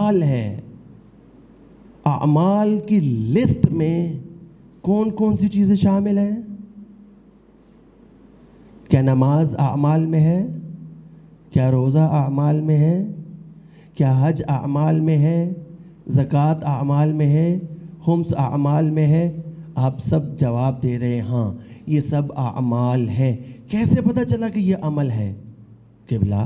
اعمال ہے. اعمال کی لسٹ میں کون کون سی چیزیں شامل ہیں؟ کیا نماز اعمال میں ہے؟ کیا روزہ اعمال میں ہے؟ کیا حج اعمال میں ہے؟ زکوٰۃ اعمال میں ہے؟ خمس اعمال میں ہے؟ آپ سب جواب دے رہے ہیں ہاں یہ سب اعمال ہیں. کیسے پتہ چلا کہ یہ عمل ہے؟ قبلہ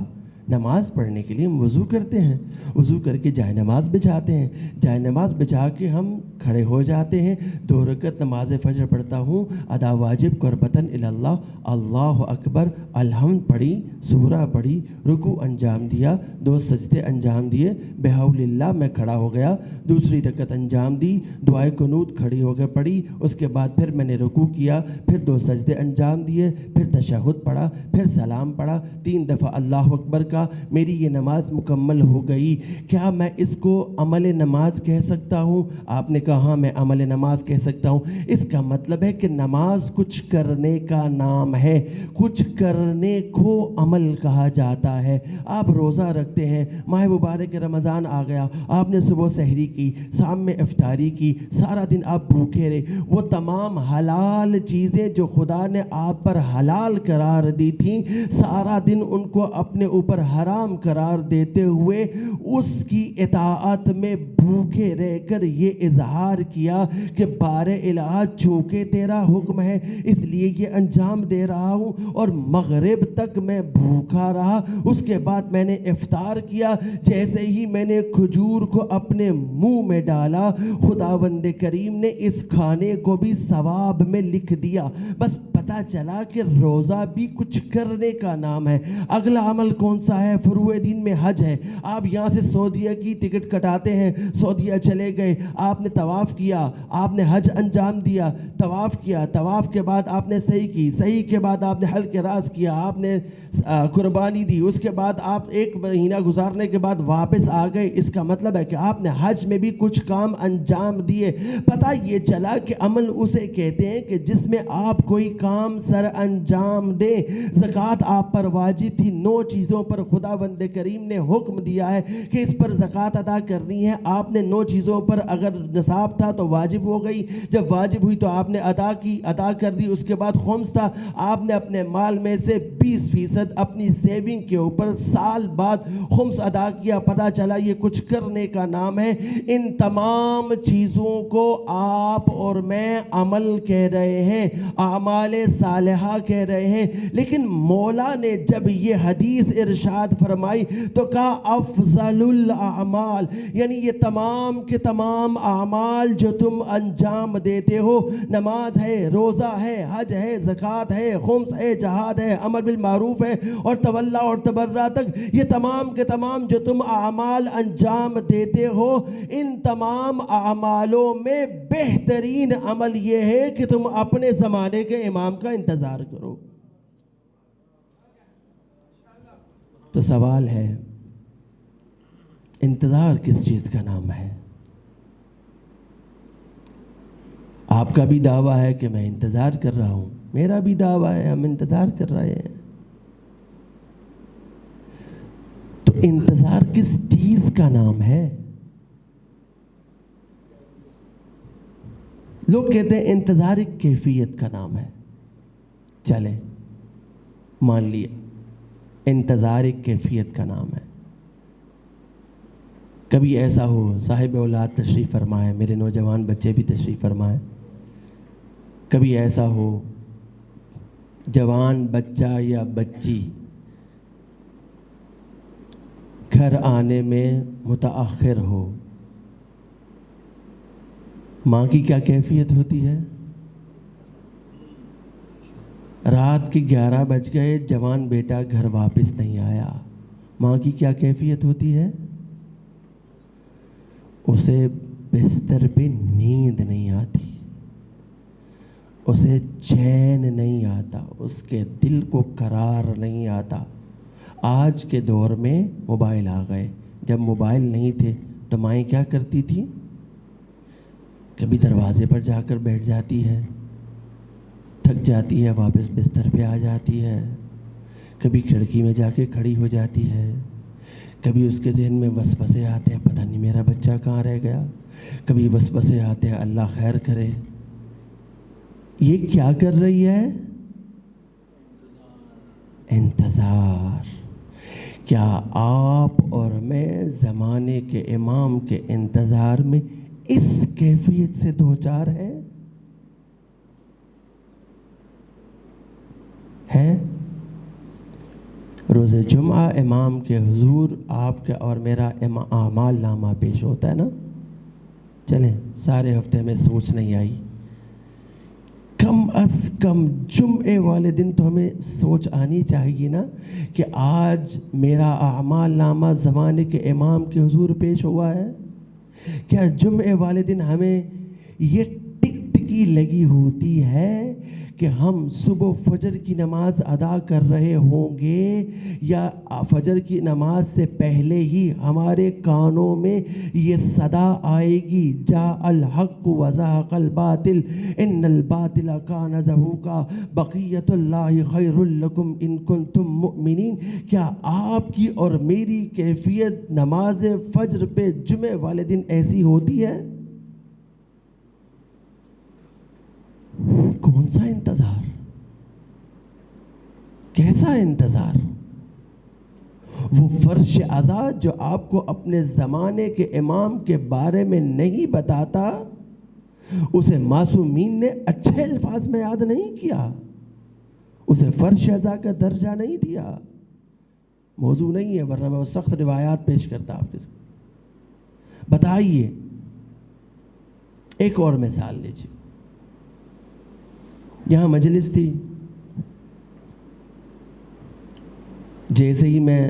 نماز پڑھنے کے لیے ہم وضو کرتے ہیں, وضو کر کے جائے نماز بچھاتے ہیں, جائے نماز بچھا کے ہم کھڑے ہو جاتے ہیں, 2 رکعت نماز فجر پڑھتا ہوں, ادا واجب قربتاً اللہ, اللہ اکبر, الحمد پڑھی, سورہ پڑھی, رکوع انجام دیا, 2 سجدے انجام دیے, بحول اللہ میں کھڑا ہو گیا, دوسری رکعت انجام دی, دعائے قنوت کھڑی ہو کے پڑھی, اس کے بعد پھر میں نے رکوع کیا, پھر 2 سجدے انجام دیے, پھر تشہد پڑھا, پھر سلام پڑھا, 3 دفعہ اللہ اکبر کا, میری یہ نماز مکمل ہو گئی. کیا میں اس کو عمل نماز کہہ سکتا ہوں؟ آپ نے کہا ہاں میں عمل نماز کہہ سکتا ہوں. اس کا مطلب ہے کہ نماز کچھ کرنے کا نام ہے, کچھ کرنے کو عمل کہا جاتا ہے. آپ روزہ رکھتے ہیں, ماہ مبارک رمضان آ گیا, آپ نے صبح سحری کی, شام میں افطاری کی, سارا دن آپ بھوکے رہے, وہ تمام حلال چیزیں جو خدا نے آپ پر حلال قرار دی تھیں, سارا دن ان کو اپنے اوپر حرام قرار دیتے ہوئے اس کی اطاعت میں بھوکے رہ کر یہ اظہار کیا کہ بار الہ چونکہ تیرا حکم ہے اس لیے یہ انجام دے رہا ہوں, اور مغرب تک میں بھوکا رہا, اس کے بعد میں نے افطار کیا, جیسے ہی میں نے کھجور کو اپنے منہ میں ڈالا خداوند کریم نے اس کھانے کو بھی ثواب میں لکھ دیا. بس پتہ چلا کہ روزہ بھی کچھ کرنے کا نام ہے. اگلا عمل کون سا ہے؟ فروع دین میں حج ہے. آپ یہاں سے سعودیہ کی ٹکٹ کٹاتے ہیں, سعودیہ چلے گئے, آپ نے طواف کیا, آپ نے حج انجام دیا, طواف کیا, طواف کے بعد آپ نے صحیح کی, صحیح کے بعد آپ نے حلق راس کیا, آپ نے قربانی دی, اس کے بعد آپ 1 مہینہ گزارنے کے بعد واپس آ گئے. اس کا مطلب ہے کہ آپ نے حج میں بھی کچھ کام انجام دیے. پتہ یہ چلا کہ عمل اسے کہتے ہیں کہ جس میں آپ کوئی کام سر انجام دیں. زکوٰۃ آپ پر واجب تھی, 9 چیزوں پر خداوند کریم نے حکم دیا ہے کہ اس پر زکوٰۃ ادا کرنی ہے. آپ نے 9 چیزوں پر اگر نصاب تھا تو واجب ہو گئی, جب واجب ہوئی تو آپ نے ادا کی, ادا کر دی. اس کے بعد خمس تھا, آپ نے اپنے مال میں سے 20% اپنی سیونگ کے اوپر سال بعد خمس ادا کیا. پتہ چلا یہ کچھ کرنے کا نام ہے. ان تمام چیزوں کو آپ اور میں عمل کہہ رہے ہیں, اعمال صالحہ کہہ رہے ہیں. لیکن مولا نے جب یہ حدیث ارشاد فرمائی تو کہا افضل الاعمال, یعنی یہ تمام کے تمام اعمال جو تم انجام دیتے ہو, نماز ہے, روزہ ہے, حج ہے, زکوٰۃ ہے, خمس ہے, جہاد ہے, امر بالمعروف ہے, اور تولا اور تبرع تک, یہ تمام کے تمام جو تم اعمال انجام دیتے ہو, ان تمام اعمالوں میں بہترین عمل یہ ہے کہ تم اپنے زمانے کے امام کا انتظار کرو. تو سوال ہے انتظار کس چیز کا نام ہے؟ آپ کا بھی دعویٰ ہے کہ میں انتظار کر رہا ہوں, میرا بھی دعویٰ ہے ہم انتظار کر رہے ہیں. تو انتظار کس چیز کا نام ہے؟ لوگ کہتے ہیں انتظار ایک کیفیت کا نام ہے. چلے مان لیا انتظار ایک کیفیت کا نام ہے. کبھی ایسا ہو صاحب اولاد تشریف فرمائے, میرے نوجوان بچے بھی تشریف فرمائے, کبھی ایسا ہو جوان بچہ یا بچی گھر آنے میں متاخر ہو, ماں کی کیا کیفیت ہوتی ہے؟ رات کے 11 بج گئے, جوان بیٹا گھر واپس نہیں آیا, ماں کی کیا کیفیت ہوتی ہے؟ اسے بستر پہ نیند نہیں آتی, اسے چین نہیں آتا, اس کے دل کو قرار نہیں آتا. آج کے دور میں موبائل آ گئے, جب موبائل نہیں تھے تو مائیں کیا کرتی تھیں؟ کبھی دروازے پر جا کر بیٹھ جاتی ہے, تھک جاتی ہے واپس بستر پہ آ جاتی ہے, کبھی کھڑکی میں جا کے کھڑی ہو جاتی ہے, کبھی اس کے ذہن میں وسوسے آتے ہیں، پتہ نہیں میرا بچہ کہاں رہ گیا، کبھی وسوسے آتے ہیں اللہ خیر کرے۔ یہ کیا کر رہی ہے؟ انتظار۔ کیا آپ اور میں زمانے کے امام کے انتظار میں اس کیفیت سے دوچار ہیں؟ ہے؟ روز جمعہ امام کے حضور آپ کا اور میرا اعمال نامہ پیش ہوتا ہے نا؟ چلیں، سارے ہفتے میں سوچ نہیں آئی، کم از کم جمعے والے دن تو ہمیں سوچ آنی چاہیے نا کہ آج میرا اعمال نامہ زمانے کے امام کے حضور پیش ہوا ہے۔ کیا جمعے والے دن ہمیں یہ ٹک ٹکی لگی ہوتی ہے کہ ہم صبح فجر کی نماز ادا کر رہے ہوں گے، یا فجر کی نماز سے پہلے ہی ہمارے کانوں میں یہ صدا آئے گی، جاء الحق وزهق الباطل ان الباطل کان زہوقا بقیت اللہ خیر لکم ان کنتم مؤمنین؟ کیا آپ کی اور میری کیفیت نماز فجر پہ جمعے والے دن ایسی ہوتی ہے؟ کون سا انتظار؟ کیسا انتظار؟ وہ فرش ازاں جو آپ کو اپنے زمانے کے امام کے بارے میں نہیں بتاتا، اسے معصومین نے اچھے الفاظ میں یاد نہیں کیا، اسے فرش ازاں کا درجہ نہیں دیا۔ موضوع نہیں ہے، ورنہ میں وہ سخت روایات پیش کرتا آپ کے ساتھ۔ بتائیے، ایک اور مثال لیجیے۔ یہاں مجلس تھی، جیسے ہی میں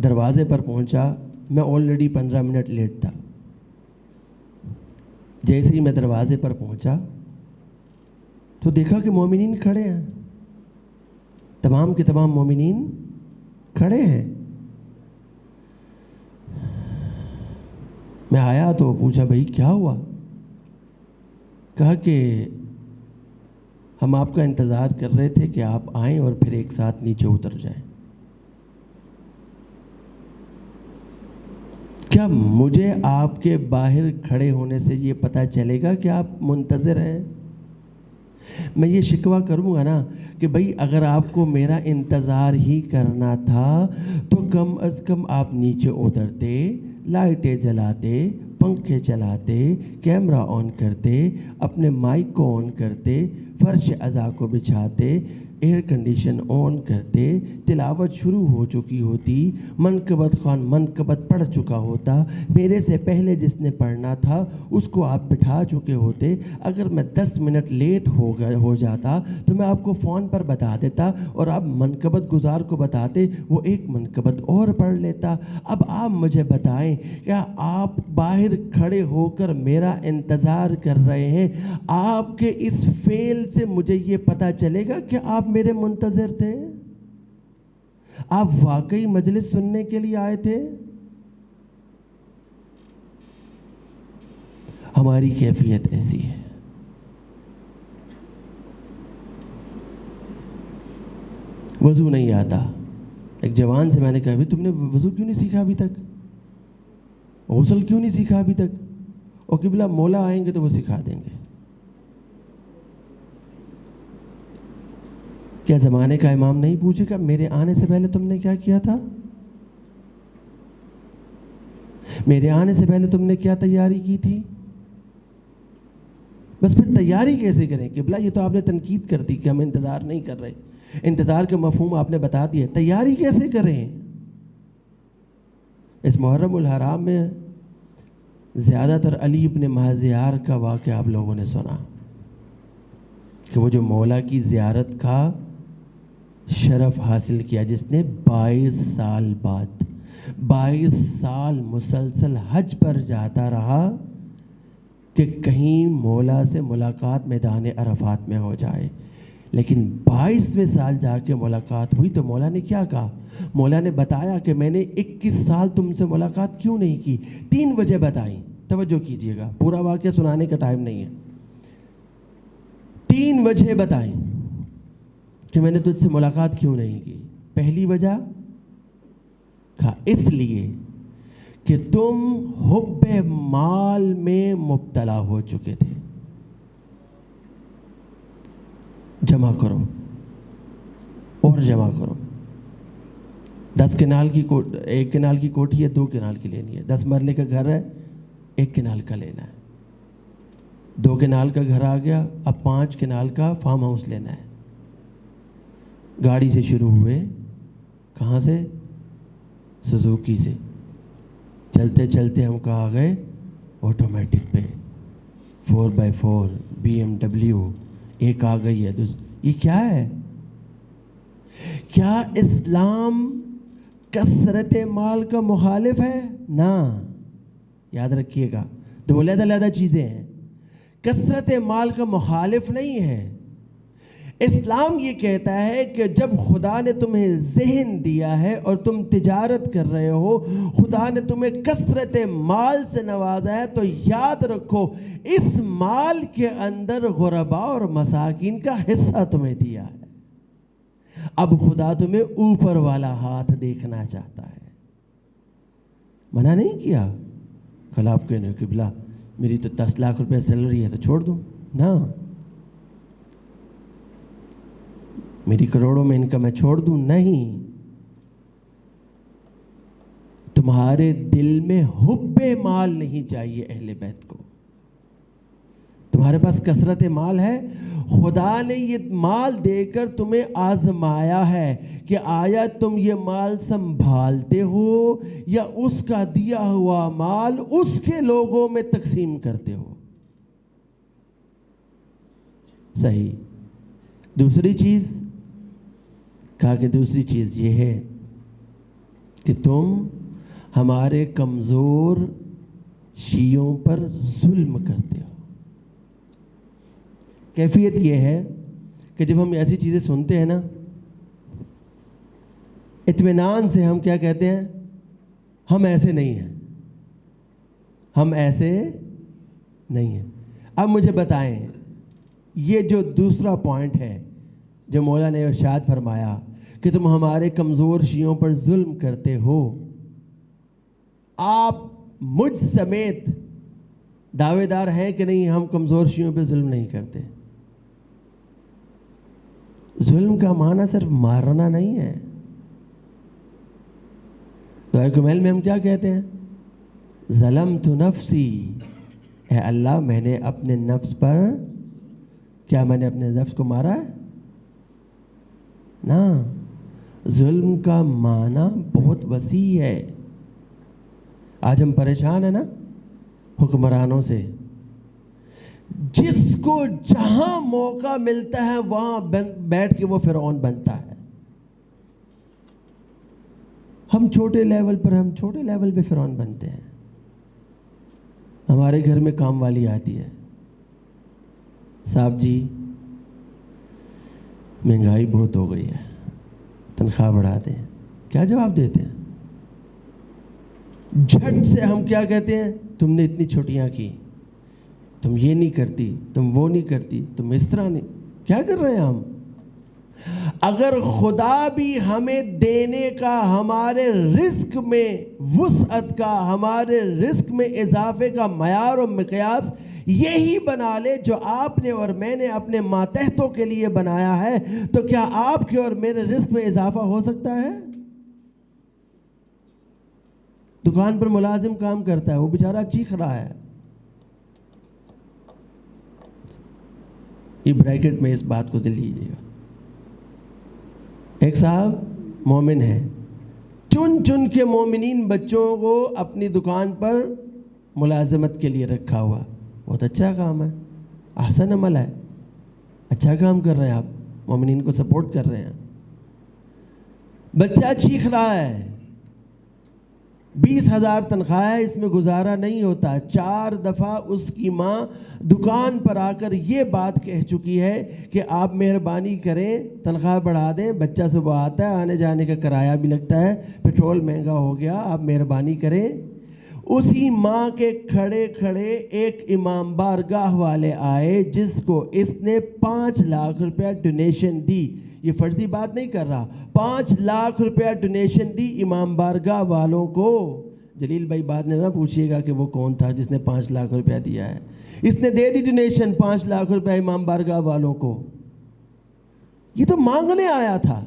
دروازے پر پہنچا، میں آلریڈی 15 منٹ لیٹ تھا، جیسے ہی میں دروازے پر پہنچا تو دیکھا کہ مومنین کھڑے ہیں، تمام کے تمام مومنین کھڑے ہیں۔ میں آیا تو پوچھا بھائی کیا ہوا؟ کہا کہ ہم آپ کا انتظار کر رہے تھے کہ آپ آئیں اور پھر ایک ساتھ نیچے اتر جائیں۔ کیا مجھے آپ کے باہر کھڑے ہونے سے یہ پتہ چلے گا کہ آپ منتظر ہیں؟ میں یہ شکوہ کروں گا نا کہ بھئی اگر آپ کو میرا انتظار ہی کرنا تھا تو کم از کم آپ نیچے اترتے، لائٹیں جلاتے، پنکھے چلاتے، کیمرہ آن کرتے، اپنے مائک کو آن کرتے، فرش ازاں کو بچھاتے، ایئر کنڈیشن آن کرتے، تلاوت شروع ہو چکی ہوتی، منقبت خوان منقبت پڑھ چکا ہوتا، میرے سے پہلے جس نے پڑھنا تھا اس کو آپ بٹھا چکے ہوتے۔ اگر میں 10 منٹ لیٹ ہو جاتا تو میں آپ کو فون پر بتا دیتا اور آپ منقبت گزار کو بتاتے، وہ ایک منقبت اور پڑھ لیتا۔ اب آپ مجھے بتائیں، کیا آپ باہر کھڑے ہو کر میرا انتظار کر رہے ہیں؟ آپ کے اس فعل سے مجھے یہ پتہ چلے گا کہ آپ میرے منتظر تھے؟ آپ واقعی مجلس سننے کے لیے آئے تھے؟ ہماری کیفیت ایسی ہے۔ وضو نہیں آتا، ایک جوان سے میں نے کہا بھی تم نے وضو کیوں نہیں سیکھا ابھی تک؟ غسل کیوں نہیں سیکھا ابھی تک؟ اور قبلہ مولا آئیں گے تو وہ سکھا دیں گے۔ کیا زمانے کا امام نہیں پوچھے گا میرے آنے سے پہلے تم نے کیا کیا تھا؟ میرے آنے سے پہلے تم نے کیا تیاری کی تھی؟ بس پھر تیاری کیسے کریں؟ قبلہ یہ تو آپ نے تنقید کر دی کہ ہم انتظار نہیں کر رہے، انتظار کا مفہوم آپ نے بتا دیا، تیاری کیسے کریں؟ اس محرم الحرام میں زیادہ تر علی ابن مہذیار کا واقعہ آپ لوگوں نے سنا کہ وہ جو مولا کی زیارت کا شرف حاصل کیا، جس نے 22 سال بعد 22 سال مسلسل حج پر جاتا رہا کہ کہیں مولا سے ملاقات میدان عرفات میں ہو جائے، لیکن 22ویں سال جا کے ملاقات ہوئی تو مولا نے کیا کہا؟ مولا نے بتایا کہ میں نے 21 سال تم سے ملاقات کیوں نہیں کی، 3 وجہ بتائیں، توجہ کیجئے گا، پورا واقعہ سنانے کا ٹائم نہیں ہے، 3 وجہ بتائیں کہ میں نے تجھ سے ملاقات کیوں نہیں کی۔ پہلی وجہ کہا اس لیے کہ تم حب مال میں مبتلا ہو چکے تھے. جمع کرو اور جمع کرو. 10 کنال کی 1 کنال کی کوٹھی ہے, 2 کنال کی لینی ہے. 10 مرلے کا گھر ہے, 1 کنال کا لینا ہے. 2 کنال کا گھر آ گیا, اب 5 کنال کا فارم ہاؤس لینا ہے. گاڑی سے شروع ہوئے, کہاں سے؟ سوزوکی سے. چلتے چلتے ہم کہاں آ گئے؟ آٹومیٹک پہ 4x4 BMW ایک آ گئی ہے. یہ کیا ہے؟ کیا اسلام کثرت مال کا مخالف ہے؟ نہ, یاد رکھیے گا, 2 علیحدہ چیزیں ہیں. کثرت مال کا مخالف نہیں ہے. اسلام یہ کہتا ہے کہ جب خدا نے تمہیں ذہن دیا ہے اور تم تجارت کر رہے ہو, خدا نے تمہیں کثرت مال سے نوازا ہے, تو یاد رکھو اس مال کے اندر غرباء اور مساکین کا حصہ تمہیں دیا ہے. اب خدا تمہیں اوپر والا ہاتھ دیکھنا چاہتا ہے. منع نہیں کیا. کل آپ کہنے کہ بلا میری تو 10 لاکھ روپے سیلری ہے تو چھوڑ دوں نا, میری کروڑوں میں انکم ہے چھوڑ دوں؟ نہیں. تمہارے دل میں حب مال نہیں چاہیے اہل بیت کو. تمہارے پاس کثرت مال ہے, خدا نے یہ مال دے کر تمہیں آزمایا ہے کہ آیا تم یہ مال سنبھالتے ہو یا اس کا دیا ہوا مال اس کے لوگوں میں تقسیم کرتے ہو. صحیح. دوسری چیز کہا کہ دوسری چیز یہ ہے کہ تم ہمارے کمزور شیعوں پر ظلم کرتے ہو. کیفیت یہ ہے کہ جب ہم ایسی چیزیں سنتے ہیں نا, اطمینان سے ہم کیا کہتے ہیں؟ ہم ایسے نہیں ہیں, ہم ایسے نہیں ہیں. اب مجھے بتائیں, یہ جو دوسرا پوائنٹ ہے جو مولا نے ارشاد فرمایا کہ تم ہمارے کمزور شیعوں پر ظلم کرتے ہو, آپ مجھ سمیت دعوے دار ہیں کہ نہیں ہم کمزور شیعوں پہ ظلم نہیں کرتے؟ ظلم کا معنی صرف مارنا نہیں ہے. دعائے کمیل میں ہم کیا کہتے ہیں؟ ظلمت نفسی, اے اللہ میں نے اپنے نفس پر, کیا میں نے اپنے نفس کو مارا ہے؟ نا. ظلم کا معنی بہت وسیع ہے. آج ہم پریشان ہیں نا حکمرانوں سے. جس کو جہاں موقع ملتا ہے وہاں بیٹھ کے وہ فرعون بنتا ہے. ہم چھوٹے لیول پہ فرعون بنتے ہیں. ہمارے گھر میں کام والی آتی ہے, صاحب جی مہنگائی بہت ہو گئی ہے, تنخواہ بڑھا دیں. کیا جواب دیتے ہیں؟ جھٹ سے ہم کیا کہتے ہیں؟ تم نے اتنی چھٹیاں کی, تم یہ نہیں کرتی, تم وہ نہیں کرتی, تم اس طرح نہیں. کیا کر رہے ہیں ہم؟ اگر خدا بھی ہمیں دینے کا, ہمارے رزق میں وسعت کا, ہمارے رزق میں اضافے کا معیار و مقیاس یہی بنا لے جو آپ نے اور میں نے اپنے ماتحتوں کے لیے بنایا ہے, تو کیا آپ کے اور میرے رزق میں اضافہ ہو سکتا ہے؟ دکان پر ملازم کام کرتا ہے, وہ بیچارہ چیخ رہا ہے. یہ بریکٹ میں اس بات کو دل لیجیے گا. ایک صاحب مومن ہے, چن چن کے مومنین بچوں کو اپنی دکان پر ملازمت کے لیے رکھا ہوا. بہت اچھا کام ہے, احسن عمل ہے, اچھا کام کر رہے ہیں آپ, مومنین کو سپورٹ کر رہے ہیں. بچہ چیخ رہا ہے, 20,000 تنخواہ ہے, اس میں گزارا نہیں ہوتا. 4 دفعہ اس کی ماں دکان پر آ کر یہ بات کہہ چکی ہے کہ آپ مہربانی کریں تنخواہ بڑھا دیں, بچہ صبح آتا ہے, آنے جانے کا کرایہ بھی لگتا ہے, پیٹرول مہنگا ہو گیا, آپ مہربانی کریں. اسی ماں کے کھڑے کھڑے ایک امام بارگاہ والے آئے جس کو اس نے 5 لاکھ روپیہ ڈونیشن دی. یہ فرضی بات نہیں کر رہا, 5 لاکھ روپیہ ڈونیشن دی امام بارگاہ والوں کو. جلیل بھائی بعد میں نہ پوچھیے گا کہ وہ کون تھا جس نے 5 لاکھ روپیہ دیا ہے. اس نے دے دی ڈونیشن 5 لاکھ روپیہ امام بارگاہ والوں کو. یہ تو مانگنے آیا تھا.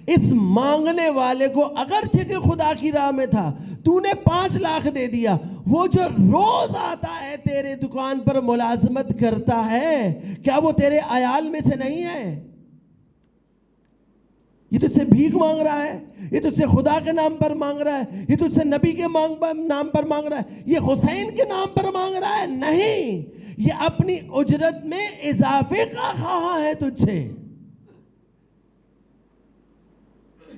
اس مانگنے والے کو اگرچہ کہ خدا کی راہ میں تھا, تو نے 5 لاکھ دے دیا. وہ جو روز آتا ہے تیرے دکان پر ملازمت کرتا ہے, کیا وہ تیرے عیال میں سے نہیں ہے؟ یہ تجھ سے بھیک مانگ رہا ہے, یہ تجھ سے خدا کے نام پر مانگ رہا ہے, یہ تجھ سے نبی کے نام پر مانگ رہا ہے, یہ حسین کے نام پر مانگ رہا ہے؟ نہیں, یہ اپنی اجرت میں اضافے کا خواہاں ہے تجھ سے.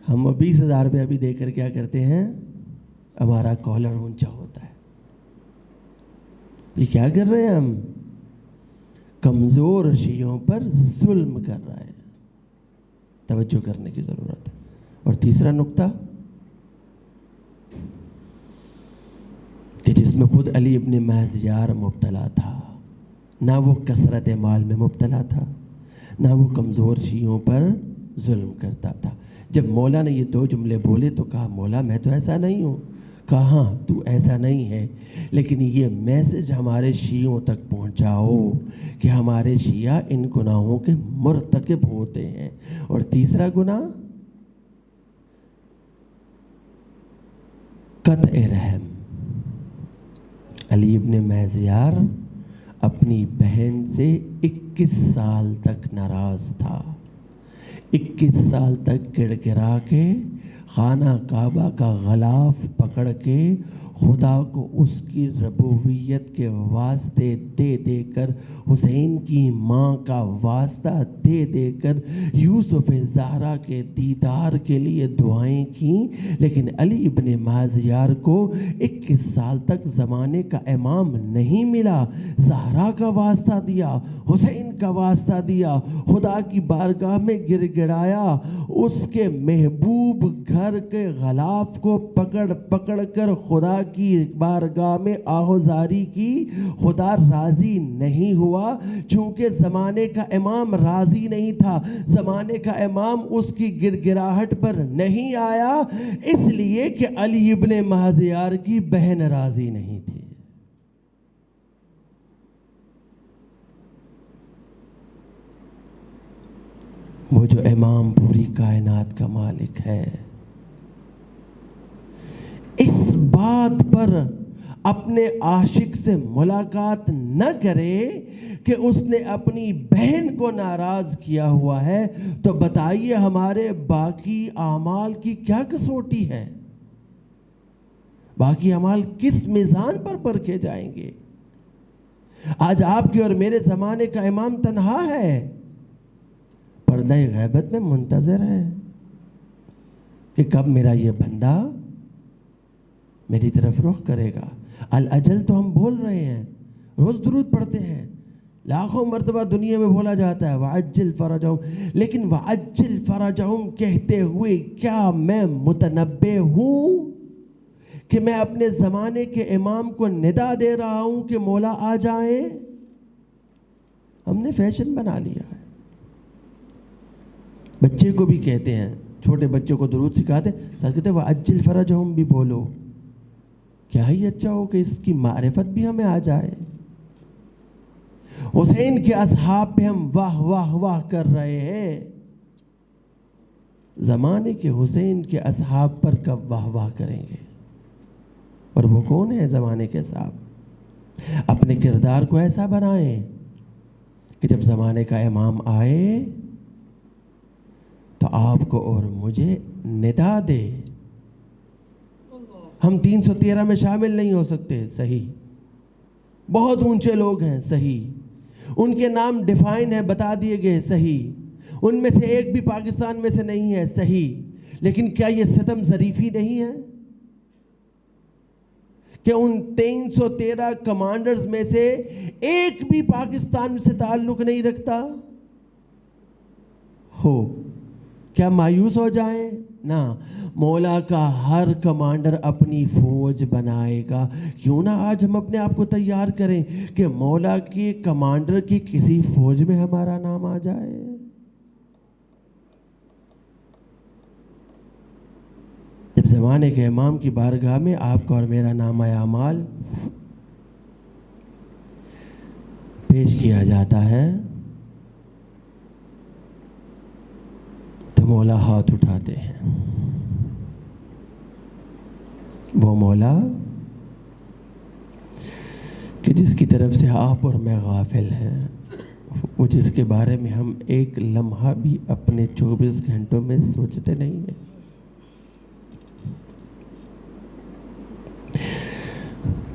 ہم 20,000 روپے ابھی دے کر کیا کرتے ہیں؟ ہمارا کالر اونچا ہوتا ہے. یہ کیا کر رہے ہیں ہم؟ کمزور شیعوں پر ظلم کر رہے ہیں. توجہ کرنے کی ضرورت ہے. اور تیسرا نقطہ کہ جس میں خود علی ابن مہذیار مبتلا تھا, نہ وہ کثرت مال میں مبتلا تھا, نہ وہ کمزور شیعوں پر ظلم کرتا تھا. جب مولا نے یہ 2 جملے بولے تو کہا مولا میں تو ایسا نہیں ہوں. کہا ہاں تو ایسا نہیں ہے, لیکن یہ میسج ہمارے شیعوں تک پہنچاؤ کہ ہمارے شیعہ ان گناہوں کے مرتکب ہوتے ہیں. اور تیسرا گناہ قطع رحم. علی ابن مہذیار اپنی بہن سے 21 سال تک ناراض تھا. 21 سال تک گڑ گڑا کے خانہ کعبہ کا غلاف پکڑ کے خدا کو اس کی ربوبیت کے واسطے دے دے کر, حسین کی ماں کا واسطہ دے دے کر یوسف زہرا کے دیدار کے لیے دعائیں کیں. لیکن علی ابن مہذیار کو 21 سال تک زمانے کا امام نہیں ملا. زہرا کا واسطہ دیا, حسین کا واسطہ دیا, خدا کی بارگاہ میں گر گڑایا, اس کے محبوب گھر کے غلاف کو پکڑ پکڑ کر خدا کی بارگاہ میں آہوزاری کی. خدا راضی نہیں ہوا, چونکہ زمانے کا امام راضی نہیں تھا, زمانے کا امام اس کی گر گراہٹ پر نہیں آیا, اس لیے کہ علی ابن مہذیار کی بہن راضی نہیں تھی. وہ جو امام پوری کائنات کا مالک ہے, اس بات پر اپنے عاشق سے ملاقات نہ کرے کہ اس نے اپنی بہن کو ناراض کیا ہوا ہے, تو بتائیے ہمارے باقی اعمال کی کیا کسوٹی ہے؟ باقی اعمال کس میزان پر پرکھے جائیں گے؟ آج آپ کے اور میرے زمانے کا امام تنہا ہے, پردہ غیبت میں منتظر ہے کہ کب میرا یہ بندہ میری طرف رخ کرے گا. الاجل تو ہم بول رہے ہیں, روز درود پڑھتے ہیں, لاکھوں مرتبہ دنیا میں بولا جاتا ہے وعجل فرجہم, لیکن وعجل فرجہم کہتے ہوئے کیا میں متنبع ہوں کہ میں اپنے زمانے کے امام کو ندا دے رہا ہوں کہ مولا آ جائیں؟ ہم نے فیشن بنا لیا ہے. بچے کو بھی کہتے ہیں, چھوٹے بچوں کو درود سکھاتے, ساتھ کہتے ہیں وعجل فرجہم بھی بولو. کیا ہی اچھا ہو کہ اس کی معرفت بھی ہمیں آ جائے. حسین کے اصحاب پہ ہم واہ واہ واہ کر رہے ہیں, زمانے کے حسین کے اصحاب پر کب واہ واہ کریں گے؟ اور وہ کون ہے زمانے کے اصحاب؟ اپنے کردار کو ایسا بنائیں کہ جب زمانے کا امام آئے تو آپ کو اور مجھے ندا دے. ہم 313 میں شامل نہیں ہو سکتے, صحیح, بہت اونچے لوگ ہیں, صحیح, ان کے نام ڈیفائن ہے, بتا دیے گئے, صحیح, ان میں سے ایک بھی پاکستان میں سے نہیں ہے, صحیح, لیکن کیا یہ ستم ظریفی نہیں ہے کہ ان 313 کمانڈرز میں سے ایک بھی پاکستان سے تعلق نہیں رکھتا ہو؟ کیا مایوس ہو جائیں؟ نہ, مولا کا ہر کمانڈر اپنی فوج بنائے گا. کیوں نہ آج ہم اپنے آپ کو تیار کریں کہ مولا کے کمانڈر کی کسی فوج میں ہمارا نام آ جائے. جب جب زمانے کے امام کی بارگاہ میں آپ کا اور میرا نامہ اعمال پیش کیا جاتا ہے تو مولا ہاتھ اٹھاتے ہیں. وہ مولا کہ جس کی طرف سے آپ اور میں غافل ہیں، وہ جس کے بارے میں ہم ایک لمحہ بھی اپنے 24 گھنٹوں میں سوچتے نہیں ہیں.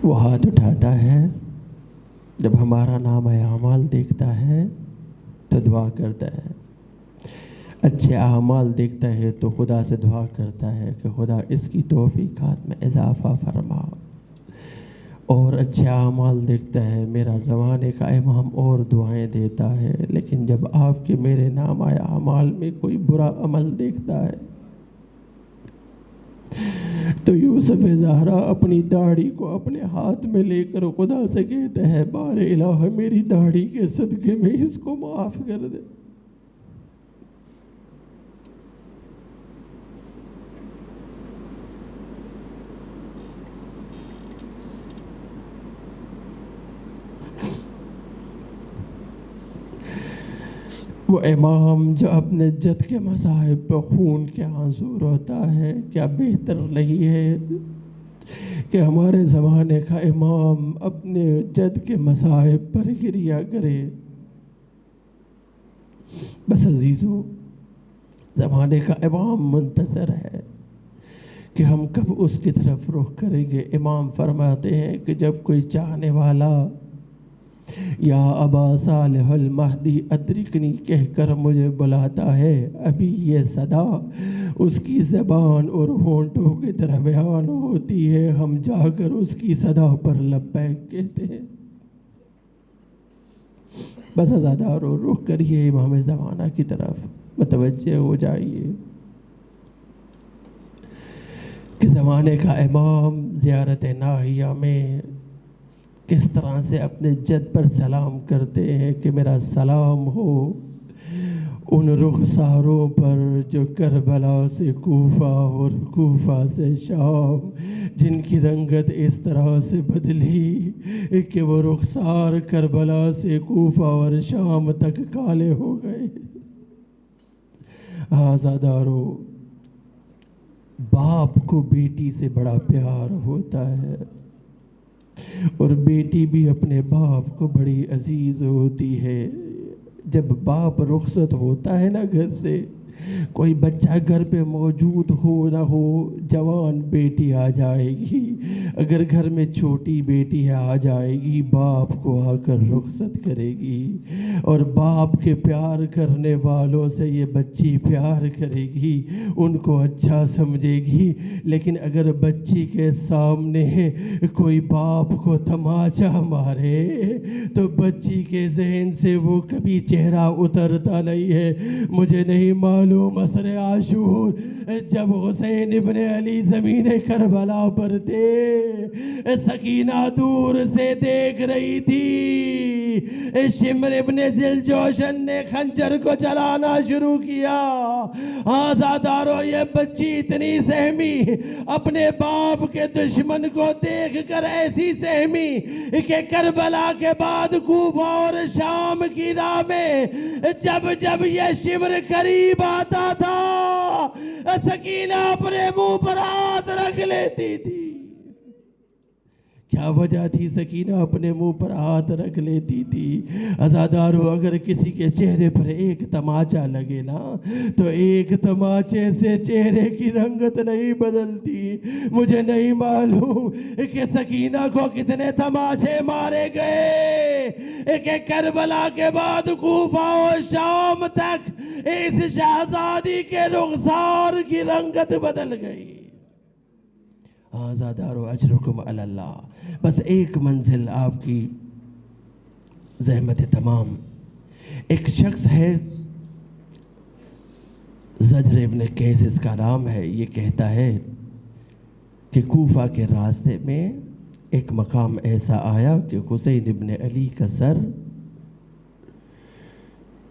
وہ ہاتھ اٹھاتا ہے، جب ہمارا نام اعمال دیکھتا ہے تو دعا کرتا ہے. اچھے اعمال دیکھتا ہے تو خدا سے دعا کرتا ہے کہ خدا اس کی توفیقات میں اضافہ فرما. اور اچھے اعمال دیکھتا ہے میرا زمانے کا امام اور دعائیں دیتا ہے. لیکن جب آپ کے میرے نام اعمال میں کوئی برا عمل دیکھتا ہے تو یوسف زہرا اپنی داڑھی کو اپنے ہاتھ میں لے کر خدا سے کہتا ہے بار الہ میری داڑھی کے صدقے میں اس کو معاف کر دے. وہ امام جو اپنے جد کے مصائب پہ خون کے آنسو روتا ہے، کیا بہتر نہیں ہے کہ ہمارے زمانے کا امام اپنے جد کے مصائب پر گریہ کرے؟ بس عزیزو، زمانے کا امام منتظر ہے کہ ہم کب اس کی طرف رخ کریں گے. امام فرماتے ہیں کہ جب کوئی چاہنے والا یا ابا صالح المہدی ادرکنی کہہ کر مجھے بلاتا ہے، ابھی یہ صدا اس کی زبان اور ہونٹوں کے درمیان ہوتی ہے، ہم جا کر اس کی صدا پر لبیک کہتے ہیں. بس عزادارو، رخ کریے امام زمانہ کی طرف، متوجہ ہو جائیے کہ زمانے کا امام زیارت ناہیہ میں کس طرح سے اپنے جد پر سلام کرتے ہیں کہ میرا سلام ہو ان رخساروں پر جو کربلا سے کوفہ اور کوفہ سے شام، جن کی رنگت اس طرح سے بدلی کہ وہ رخسار کربلا سے کوفہ اور شام تک کالے ہو گئے. آزادارو، باپ کو بیٹی سے بڑا پیار ہوتا ہے اور بیٹی بھی اپنے باپ کو بڑی عزیز ہوتی ہے. جب باپ رخصت ہوتا ہے نا گھر سے، کوئی بچہ گھر پہ موجود ہو نہ ہو، جوان بیٹی آ جائے گی، اگر گھر میں چھوٹی بیٹی آ جائے گی، باپ کو آ کر رخصت کرے گی اور باپ کے پیار کرنے والوں سے یہ بچی پیار کرے گی، ان کو اچھا سمجھے گی. لیکن اگر بچی کے سامنے کوئی باپ کو تماچا مارے تو بچی کے ذہن سے وہ کبھی چہرہ اترتا نہیں ہے. مجھے نہیں معلوم عصر عاشور جب حسین ابن علی زمین کربلا پر تھے، سکینہ دور سے دیکھ رہی تھی، شمر ابن ذوالجوشن نے خنجر کو چلانا شروع کیا. آزادارو، یہ بچی اتنی سہمی، اپنے باپ کے دشمن کو دیکھ کر ایسی سہمی کہ کربلا کے بعد کوفہ اور شام کی راہ میں جب جب یہ شمر قریب آتا تھا، سکینہ اپنے منہ پر ہاتھ رکھ لیتی تھی. کیا وجہ تھی سکینہ اپنے منہ پر ہاتھ رکھ لیتی تھی؟ عزادارو، اگر کسی کے چہرے پر ایک تماچا لگے نا تو ایک تماچے سے چہرے کی رنگت نہیں بدلتی. مجھے نہیں معلوم کہ سکینہ کو کتنے تماچے مارے گئے کہ کربلا کے بعد کوفہ و شام تک اس شہزادی کے رخسار کی رنگت بدل گئی. آزادارو، اجرکم علی اللہ. بس ایک منزل آپ کی زحمت تمام. ایک شخص ہے، زجر ابن قیس اس کا نام ہے، یہ کہتا ہے کہ کوفہ کے راستے میں ایک مقام ایسا آیا کہ حسین ابن علی کا سر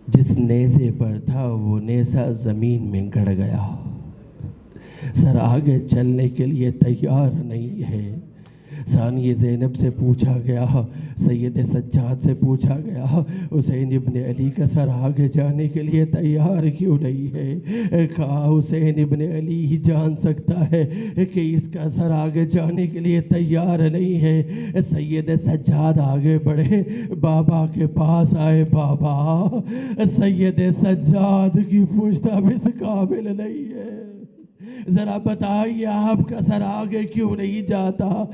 جس نیزے پر تھا وہ نیزہ زمین میں گڑ گیا. سر آگے چلنے کے لیے تیار نہیں ہے۔ ثانی زینب سے پوچھا گیا، سید سجاد سے پوچھا گیا، حسین ابن علی کا سر آگے جانے کے لیے تیار کیوں نہیں ہے؟ کہا حسین ابن علی ہی جان سکتا ہے کہ اس کا سر آگے جانے کے لیے تیار نہیں ہے۔ سید سجاد آگے بڑھے، بابا کے پاس آئے، بابا سید سجاد کی پشت اب اس قابل نہیں ہے، ذرا بتائیے آپ کا سر آگے کیوں نہیں جاتا؟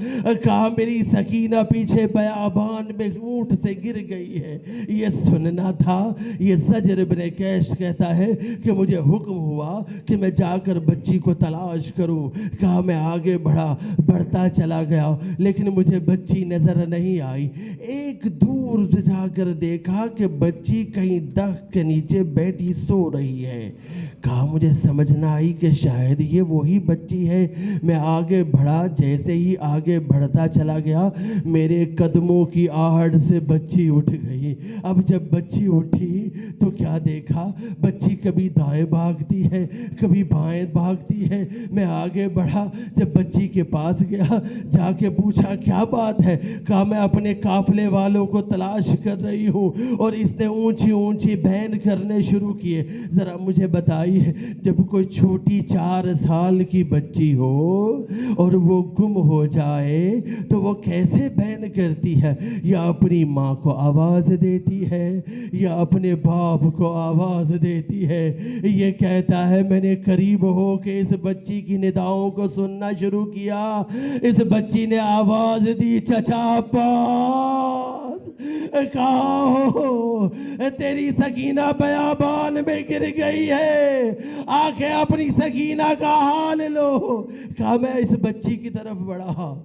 کہا میری سکینہ پیچھے بیابان میں اونٹ سے گر گئی ہے، یہ سننا تھا۔ یہ زجر بن کیش کہتا ہے کہ مجھے حکم ہوا کہ میں جا کر بچی کو تلاش کروں۔ کہا میں آگے بڑھتا چلا گیا، لیکن مجھے بچی نظر نہیں آئی۔ ایک دور جا کر دیکھا کہ بچی کہیں درخت کے نیچے بیٹھی سو رہی ہے۔ کہا مجھے سمجھ نہ آئی کہ شاید یہ وہی بچی ہے۔ میں آگے بڑھا، جیسے ہی آگے بڑھتا چلا گیا میرے قدموں کی آہٹ سے بچی اٹھ گئی۔ اب جب بچی اٹھی تو کیا دیکھا، بچی کبھی دائیں بھاگتی ہے، کبھی بائیں بھاگتی ہے۔ میں آگے بڑھا، جب بچی کے پاس گیا، جا کے پوچھا کیا بات ہے؟ کہا میں اپنے قافلے والوں کو تلاش کر رہی ہوں اور اس نے اونچی اونچی بین کرنے شروع کیے۔ ذرا مجھے بتائیے، جب کوئی چھوٹی 4 سال کی بچی ہو اور وہ گم ہو جائے تو وہ کیسے بین کرتی ہے؟ یا اپنی ماں کو آواز دیتی ہے یا اپنے باپ کو آواز دیتی ہے؟ یہ کہتا ہے میں نے قریب ہو کے اس بچی کی نداؤں کو سننا شروع کیا۔ اس بچی نے آواز دی، چچا عباس کہاں ہو؟ تیری سکینہ بیابان میں گر گئی ہے، آنکھیں اپنی سکینہ کا حال لو۔ کہا میں اس بچی کی طرف بڑھا،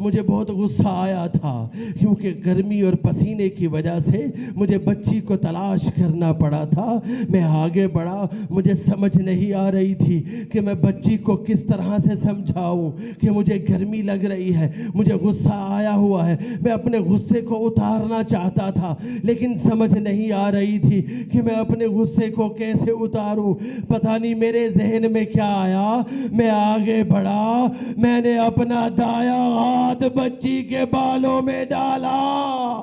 مجھے بہت غصہ آیا تھا کیونکہ گرمی اور پسینے کی وجہ سے مجھے بچی کو تلاش کرنا پڑا تھا۔ میں آگے بڑھا، مجھے سمجھ نہیں آ رہی تھی کہ میں بچی کو کس طرح سے سمجھاؤں کہ مجھے گرمی لگ رہی ہے، مجھے غصہ آیا ہوا ہے۔ میں اپنے غصے کو اتارنا چاہتا تھا لیکن سمجھ نہیں آ رہی تھی کہ میں اپنے غصے کو کیسے اتاروں۔ پتہ نہیں میرے ذہن میں کیا آیا، میں آگے بڑھا، میں نے اپنا دایاں ہاتھ بچی کے بالوں میں ڈالا،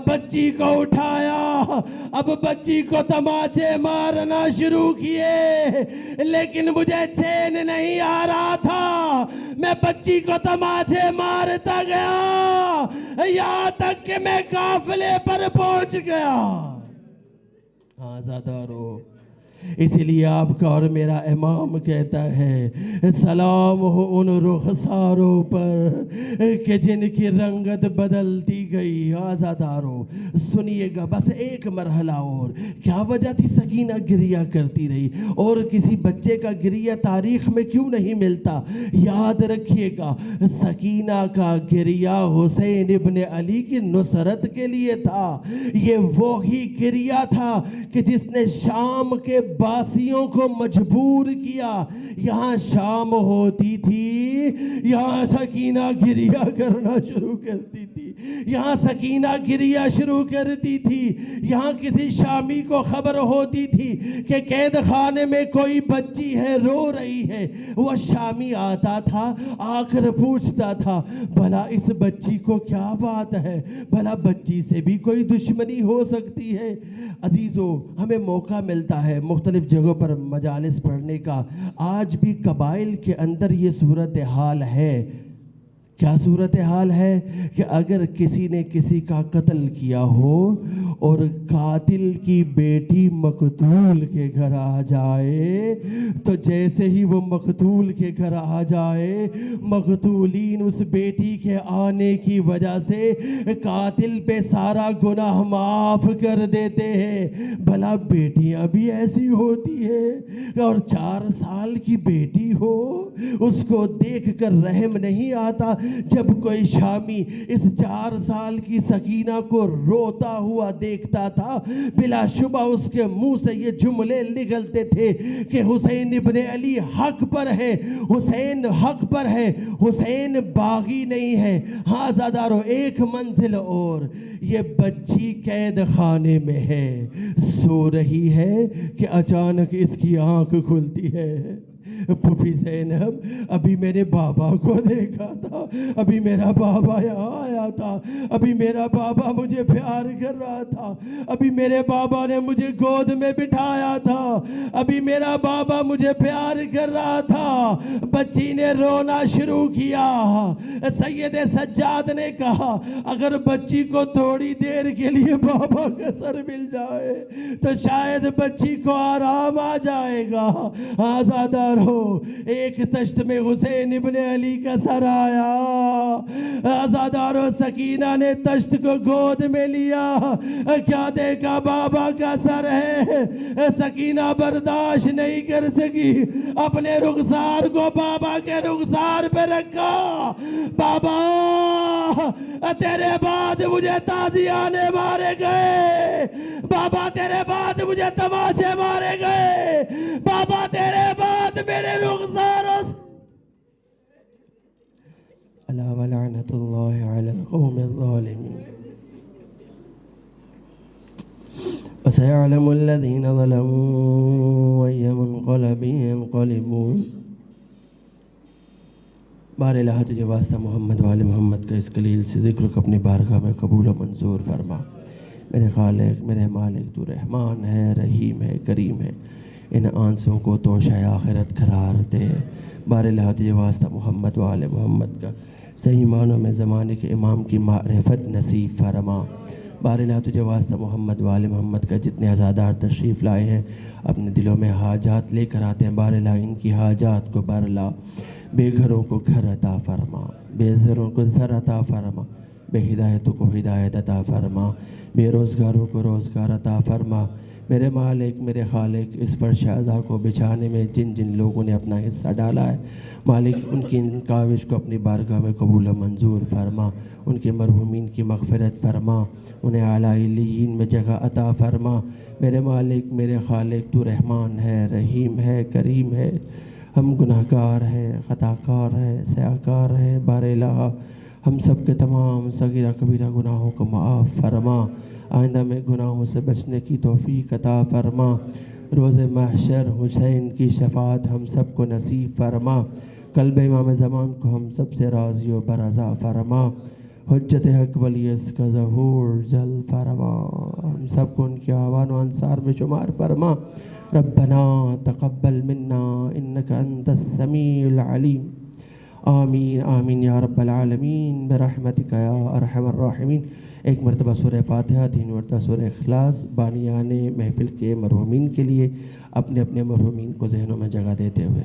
بچی کو اٹھایا، اب بچی کو تماچے مارنا شروع کیے، لیکن مجھے چین نہیں آ رہا تھا۔ میں بچی کو تماچے مارتا گیا یہاں تک کہ میں قافلے پر پہنچ گیا۔ آزادارو، اس لیے آپ کا اور میرا امام کہتا ہے سلام ہو ان رخساروں پر کہ جن کی رنگت بدلتی گئی۔ آزادارو سنیے گا بس ایک مرحلہ اور، کیا وجہ تھی سکینہ گریہ کرتی رہی؟ اور کسی بچے کا گریہ تاریخ میں کیوں نہیں ملتا؟ یاد رکھیے گا، سکینہ کا گریہ حسین ابن علی کی نصرت کے لیے تھا۔ یہ وہی گریہ تھا کہ جس نے شام کے باسیوں کو مجبور کیا۔ یہاں شام ہوتی تھی، یہاں سکینہ گریہ کرنا شروع کرتی تھی، یہاں سکینہ گریہ شروع کرتی تھی۔ یہاں کسی شامی کو خبر ہوتی تھی کہ قید خانے میں کوئی بچی ہے، رو رہی ہے، وہ شامی آتا تھا، آ کر پوچھتا تھا بھلا اس بچی کو کیا بات ہے، بھلا بچی سے بھی کوئی دشمنی ہو سکتی ہے؟ عزیزو، ہمیں موقع ملتا ہے مختلف جگہوں پر مجالس پڑھنے کا۔ آج بھی قبائل کے اندر یہ صورتحال ہے۔ کیا صورتحال ہے کہ اگر کسی نے کسی کا قتل کیا ہو اور قاتل کی بیٹی مقتول کے گھر آ جائے تو جیسے ہی وہ مقتول کے گھر آ جائے، مقتولین اس بیٹی کے آنے کی وجہ سے قاتل پہ سارا گناہ معاف کر دیتے ہیں۔ بھلا بیٹیاں بھی ایسی ہوتی ہیں؟ اور 4 سال کی بیٹی ہو، اس کو دیکھ کر رحم نہیں آتا؟ جب کوئی شامی اس 4 سال کی سکینہ کو روتا ہوا دیکھتا تھا، بلا شبہ اس کے منہ سے یہ جملے نکلتے تھے کہ حسین ابن علی حق پر ہے، حسین حق پر ہے، حسین باغی نہیں ہے۔ ہاں زادارو، ایک منزل اور، یہ بچی قید خانے میں ہے، سو رہی ہے کہ اچانک اس کی آنکھ کھلتی ہے۔ پھوپھی زینب ابھی میرے بابا کو دیکھا تھا، ابھی میرا بابا یہاں آیا تھا، ابھی میرا بابا مجھے پیار کر رہا تھا، ابھی میرے بابا نے مجھے گود میں بٹھایا تھا، ابھی میرا بابا مجھے پیار کر رہا تھا۔ بچی نے رونا شروع کیا۔ سید سجاد نے کہا اگر بچی کو تھوڑی دیر کے لیے بابا کا سر مل جائے تو شاید بچی کو آرام آ جائے گا۔ آزادار ہو، ایک تشت میں حسین ابن علی کا سر آیا۔ آزادار ہو، سکینہ نے تشت کو گود میں لیا، کیا دیکھا بابا کا سر ہے۔ سکینہ برداشت نہیں کر سکی، اپنے رخسار کو بابا کے رخسار پہ رکھا۔ بابا تیرے بعد مجھے تازیانے مارے گئے، بابا تیرے بعد مجھے تماشے مارے گئے، بابا تیرے بعد میرے رخساروں الا ولعنت اللہ علی القوم الظالمین وسيعلم الذين ظلموا أي منقلب ينقلبون۔ بار الہ تجھے واسطہ محمد وآل محمد کا اس قلیل سے ذکر کو اپنی بارگاہ میں قبول و منظور فرما۔ میرے خالق، میرے مالک، تو رحمان ہے، رحیم ہے، کریم ہے، ان آنسوں کو توشہ آخرت قرار دے۔ بار الہ تجھے واسطہ محمد وآل محمد کا صحیح معنوں میں زمانے کے امام کی معرفت نصیب فرما۔ بار الہ تجھے واسطہ محمد وآل محمد کا جتنے عزادار تشریف لائے ہیں، اپنے دلوں میں حاجات لے کر آتے ہیں، بار الہ ان کی حاجات کو برلا۔ بے گھروں کو گھر عطا فرما، بے زروں کو زر عطا فرما، بے ہدایتوں کو ہدایت عطا فرما، بے روزگاروں کو روزگار عطا فرما۔ میرے مالک، میرے خالق، اس فرش عزا کو بچھانے میں جن جن لوگوں نے اپنا حصہ ڈالا ہے، مالک ان کی ان کاوش کو اپنی بارگاہ میں قبول و منظور فرما، ان کے مرحومین کی مغفرت فرما، انہیں اعلیٰ علیین میں جگہ عطا فرما۔ میرے مالک، میرے خالق، تو رحمان ہے، رحیم ہے، کریم ہے، ہم گناہ گار ہیں، خطا کار ہیں، سیاکار ہیں۔ بار الہ ہم سب کے تمام صغیرہ کبیرہ گناہوں کو معاف فرما، آئندہ میں گناہوں سے بچنے کی توفیق عطا فرما۔ روز محشر حسین کی شفاعت ہم سب کو نصیب فرما، قلب امام زمان کو ہم سب سے راضی و برضا فرما، حجت حق ولی اس کا ظہور جل فرما، ہم سب کو ان کے آوان و انصار میں شمار فرما۔ ربنا تقبل منا انک انت السمیع العلیم۔ آمین آمین یا رب العالمین برحمتک یا ارحم الراحمین۔ ایک مرتبہ سورہ فاتحہ، 3 مرتبہ سورہ اخلاص، بانیان محفل کے مرحومین کے لیے اپنے اپنے مرحومین کو ذہنوں میں جگہ دیتے ہوئے۔